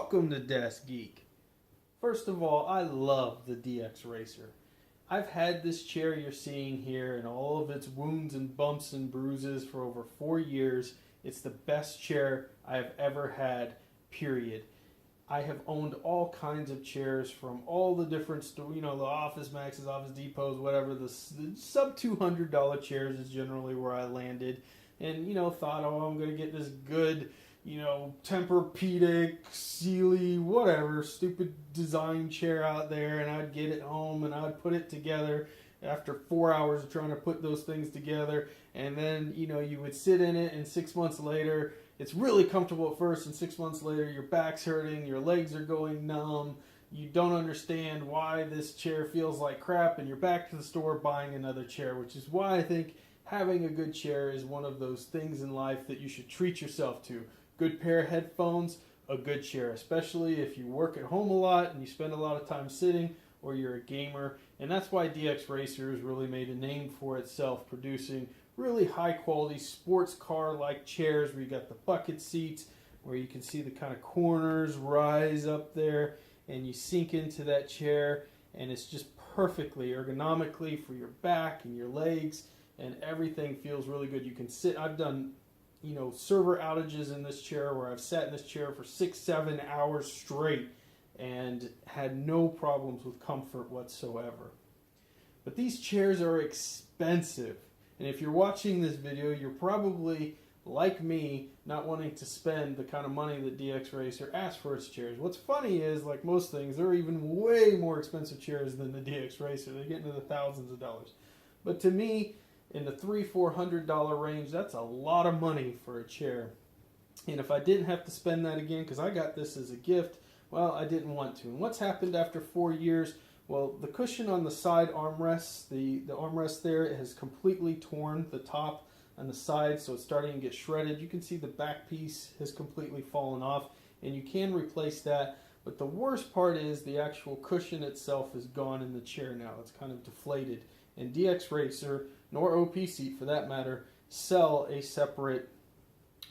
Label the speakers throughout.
Speaker 1: Welcome to DASGeek. First of all, I love the DXRacer. I've had this chair you're seeing here and all of its wounds and bumps and bruises for over 4 years. It's the best chair I have ever had, period. I have owned all kinds of chairs from all the different stores, the Office Maxes, Office Depots, whatever. The sub $200 chairs is generally where I landed. And, thought, I'm going to get this good, Tempur-Pedic, Sealy, whatever, stupid design chair out there. And I'd get it home and I'd put it together after 4 hours of trying to put those things together. And then, you would sit in it and 6 months later, it's really comfortable at first, and 6 months later, your back's hurting, your legs are going numb, you don't understand why this chair feels like crap, and you're back to the store buying another chair, which is why I think having a good chair is one of those things in life that you should treat yourself to. Good pair of headphones, a good chair, especially if you work at home a lot and you spend a lot of time sitting, or you're a gamer, and that's why DXRacer has really made a name for itself, producing really high quality sports car like chairs where you got the bucket seats, where you can see the kind of corners rise up there and you sink into that chair, and it's just perfectly ergonomically for your back and your legs, and everything feels really good. You can sit. I've done server outages in this chair where I've sat in this chair for 6-7 hours straight and had no problems with comfort whatsoever. But these chairs are expensive. And if you're watching this video, you're probably, like me, not wanting to spend the kind of money that DXRacer asks for its chairs. What's funny is, like most things, there are even way more expensive chairs than the DXRacer. They get into the thousands of dollars. But to me, in the $300-400 range, that's a lot of money for a chair. And if I didn't have to spend that again, because I got this as a gift, well, I didn't want to. And what's happened after 4 years? Well, the cushion on the side armrests, the armrest there has completely torn the top and the side, so it's starting to get shredded. You can see the back piece has completely fallen off, and you can replace that. But the worst part is the actual cushion itself is gone in the chair now. It's kind of deflated. And DXRacer, nor OPSeat for that matter, sell a separate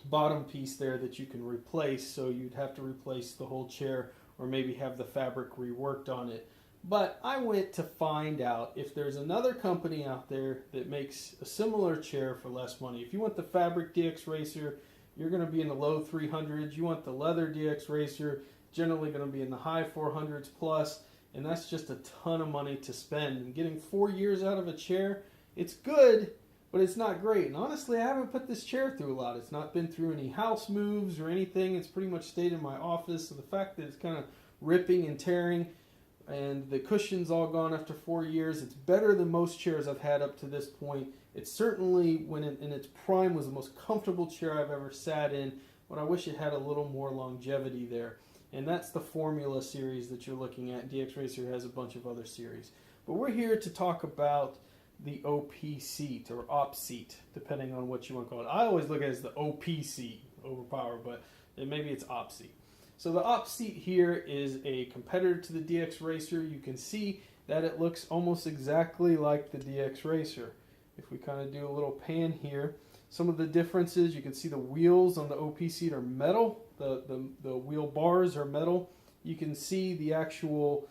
Speaker 1: bottom piece there that you can replace, so you'd have to replace the whole chair or maybe have the fabric reworked on it. But I went to find out if there's another company out there that makes a similar chair for less money. If you want the fabric DXRacer, you're going to be in the low 300s. You want the leather DXRacer, generally going to be in the high 400s plus, and that's just a ton of money to spend. And getting 4 years out of a chair, it's good, but it's not great. And honestly, I haven't put this chair through a lot. It's not been through any house moves or anything. It's pretty much stayed in my office. So the fact that it's kind of ripping and tearing, and the cushion's all gone after 4 years. It's better than most chairs I've had up to this point. It certainly, when in its prime, was the most comfortable chair I've ever sat in, but I wish it had a little more longevity there. And that's the Formula series that you're looking at. DXRacer has a bunch of other series. But we're here to talk about the OPSeat, or OPSeat, depending on what you want to call it. I always look at it as the OPSeat, overpower, but maybe it's OPSeat. So the OPSeat here is a competitor to the DXRacer. You can see that it looks almost exactly like the DXRacer. If we kind of do a little pan here, some of the differences, you can see the wheels on the OPSeat are metal. The wheel bars are metal. You can see the actual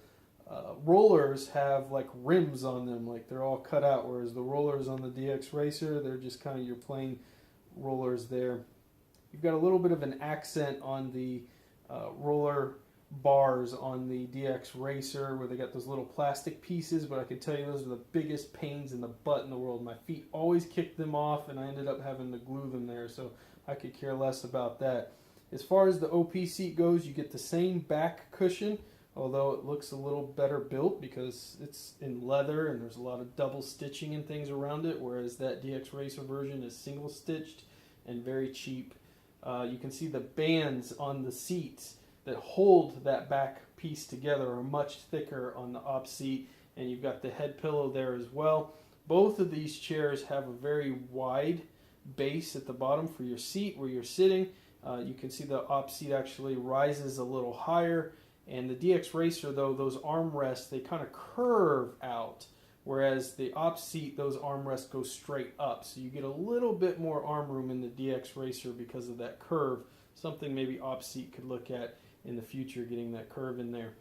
Speaker 1: rollers have like rims on them, like they're all cut out, whereas the rollers on the DXRacer, they're just kind of your plain rollers there. You've got a little bit of an accent on the roller bars on the DXRacer, where they got those little plastic pieces, but I can tell you those are the biggest pains in the butt in the world. My feet always kicked them off, and I ended up having to glue them there, so I could care less about that. As far as the OPSeat goes, you get the same back cushion, although it looks a little better built because it's in leather and there's a lot of double stitching and things around it, whereas that DXRacer version is single stitched and very cheap. You can see the bands on the seats that hold that back piece together are much thicker on the OPSeat, and you've got the head pillow there as well. Both of these chairs have a very wide base at the bottom for your seat where you're sitting. You can see the OPSeat actually rises a little higher, and the DXRacer, though, those armrests, they kind of curve out, whereas the OPSeat, those armrests go straight up. So you get a little bit more arm room in the DXRacer because of that curve, something maybe OPSeat could look at in the future, getting that curve in there.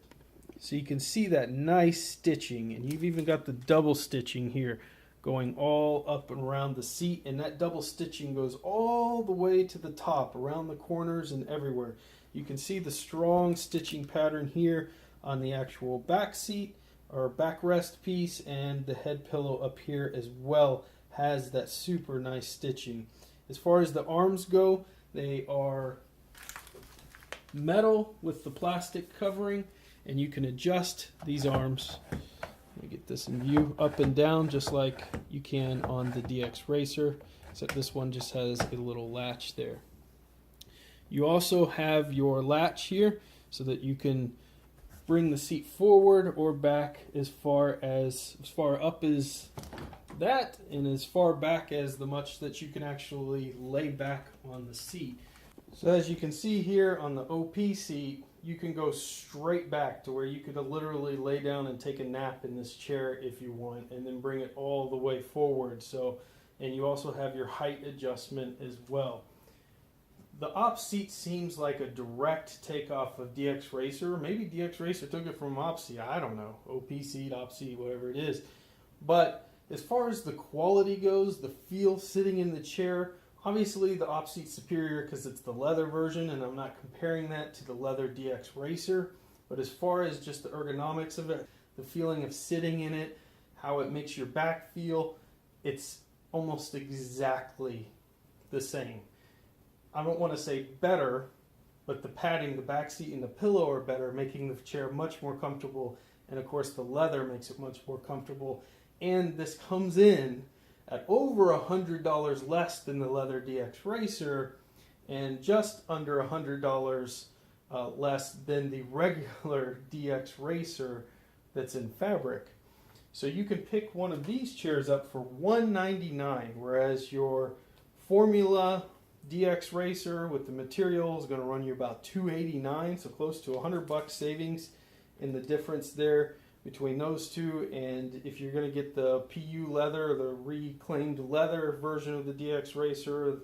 Speaker 1: So you can see that nice stitching, and you've even got the double stitching here going all up and around the seat, and that double stitching goes all the way to the top, around the corners and everywhere. You can see the strong stitching pattern here on the actual back seat or backrest piece, and the head pillow up here as well has that super nice stitching. As far as the arms go, they are metal with the plastic covering, and you can adjust these arms. Let me get this in view, up and down just like you can on the DXRacer, except this one just has a little latch there. You also have your latch here so that you can bring the seat forward or back as far up as that, and as far back as the much that you can actually lay back on the seat. So as you can see here on the OP seat, you can go straight back to where you could literally lay down and take a nap in this chair if you want, and then bring it all the way forward. So, and you also have your height adjustment as well. The OPSeat seems like a direct takeoff of DXRacer. Maybe DXRacer took it from OPSeat. I don't know. OPSeat, OPSeat, whatever it is. But as far as the quality goes, the feel sitting in the chair, obviously the OPSeat's superior because it's the leather version, and I'm not comparing that to the leather DXRacer. But as far as just the ergonomics of it, the feeling of sitting in it, how it makes your back feel, it's almost exactly the same. I don't want to say better, but the padding, the back seat, and the pillow are better, making the chair much more comfortable. And of course, the leather makes it much more comfortable. And this comes in at over $100 less than the leather DXRacer, and just under $100 less than the regular DXRacer that's in fabric. So you can pick one of these chairs up for $199, whereas your Formula DXRacer with the material is going to run you about $289, so close to $100 savings in the difference there between those two. And if you're going to get the PU leather, the reclaimed leather version of the DXRacer,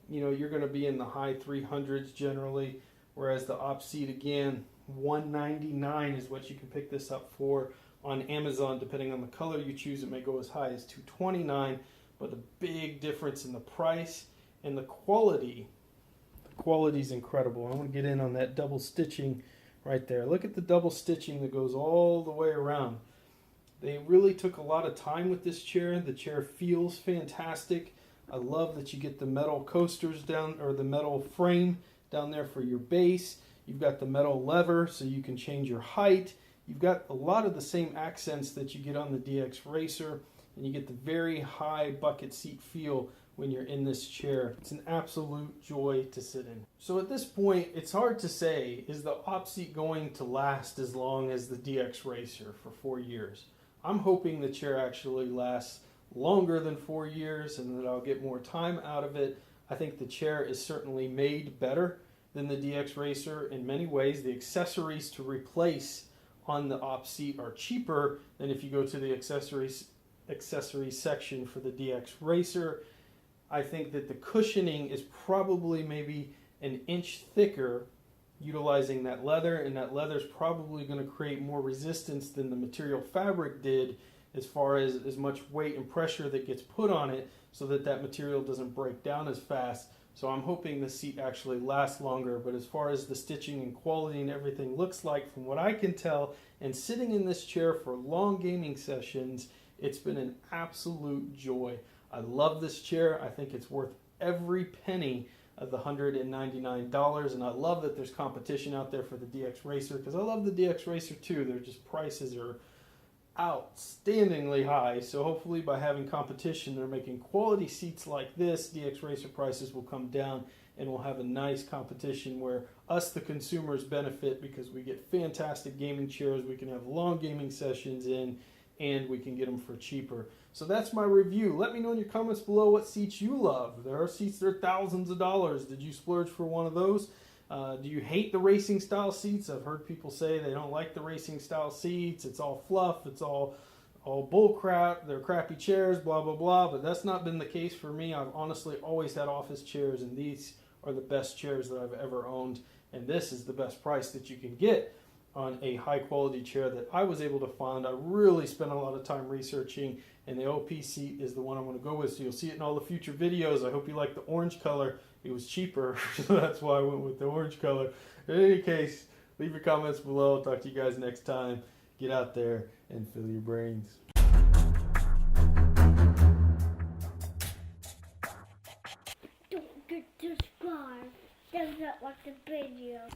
Speaker 1: you know, you're going to be in the high 300s generally, whereas the OPSeat, again, $199 is what you can pick this up for on Amazon. Depending on the color you choose, it may go as high as $229, but the big difference in the price and the quality is incredible. I want to get in on that double stitching right there. Look at the double stitching that goes all the way around. They really took a lot of time with this chair. The chair feels fantastic. I love that you get the metal coasters down, or the metal frame down there for your base. You've got the metal lever so you can change your height. You've got a lot of the same accents that you get on the DXRacer, and you get the very high bucket seat feel when you're in this chair. It's an absolute joy to sit in. So at this point, it's hard to say, is the OPSeat going to last as long as the DXRacer for 4 years? I'm hoping the chair actually lasts longer than 4 years and that I'll get more time out of it. I think the chair is certainly made better than the DXRacer in many ways. The accessories to replace on the OPSeat are cheaper than if you go to the accessories section for the DXRacer. I think that the cushioning is probably maybe an inch thicker, utilizing that leather, and that leather is probably going to create more resistance than the material fabric did, as far as much weight and pressure that gets put on it, so that that material doesn't break down as fast. So I'm hoping the seat actually lasts longer. But as far as the stitching and quality and everything looks like, from what I can tell, and sitting in this chair for long gaming sessions, it's been an absolute joy. I love this chair. I think it's worth every penny of the $199, and I love that there's competition out there for the DXRacer, because I love the DXRacer too. Their just prices are outstandingly high. So hopefully by having competition, they're making quality seats like this, DXRacer prices will come down, and we'll have a nice competition where us, the consumers, benefit because we get fantastic gaming chairs, we can have long gaming sessions in, and we can get them for cheaper. So that's my review. Let me know in your comments below what seats you love. There are seats that are thousands of dollars. Did you splurge for one of those? Do you hate the racing style seats? I've heard people say they don't like the racing style seats. It's all fluff. It's all bull crap. They're crappy chairs, blah, blah, blah. But that's not been the case for me. I've honestly always had office chairs, and these are the best chairs that I've ever owned. and this is the best price that you can get on a high quality chair that I was able to find. I really spent a lot of time researching, and the OPSeat is the one I'm going to go with. So you'll see it in all the future videos. I hope you like the orange color. It was cheaper, so that's why I went with the orange color. In any case, leave your comments below. I'll talk to you guys next time. Get out there and fill your brains.
Speaker 2: Don't get subscribed. Don't like the video.